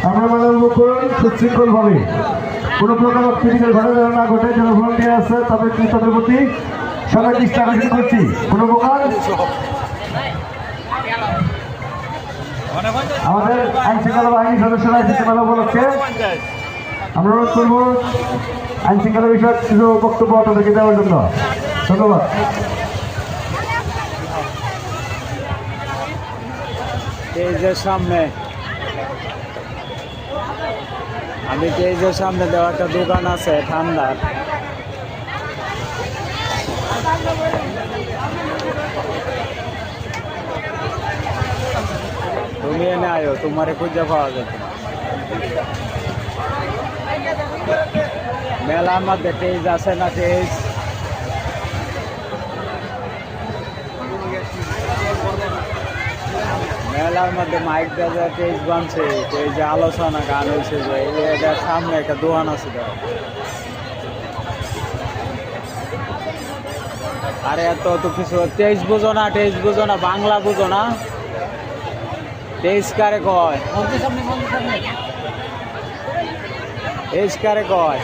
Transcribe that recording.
আমরা মনে করুন সুশৃঙ্খল ভাবে কোনো প্রকার অপ্রীতিকর ঘটনা না ঘটে যারা ভলান্টিয়ার আছে তাদের তাদের প্রতি সবাই দৃষ্টি আকর্ষণ করছি। কোনো প্রকার আমাদের আইন শৃঙ্খলা বাহিনীর সদস্যরা এসেছে মেলা উপলক্ষে আমরা অনুরোধ করবো আইন শৃঙ্খলা বিষয়ক কিছু বক্তব্য আপনাদেরকে দেওয়ার জন্য। ধন্যবাদ। স্টেজের সামনে আমি স্টেজের সামনে দেওয়া একটা দোকান আছে ঠান্ডার, তুমি এনে আয়ো, তোমারে খুঁজে পাওয়া যাবে। মেলার মধ্যে স্টেজ আছে না? স্টেজ মেলার মধ্যে মাইক দাদা স্টেজ বানছে, স্টেজে আলোচনা গান হয়েছে যে এটার সামনে একটা দোকান আছে। আরে এত তো কিছু তেইশ বুঝো না, তেইশ বুঝো না, বাংলা বুঝো না। তেইশ কারে কয়, তেইশ কারে কয়।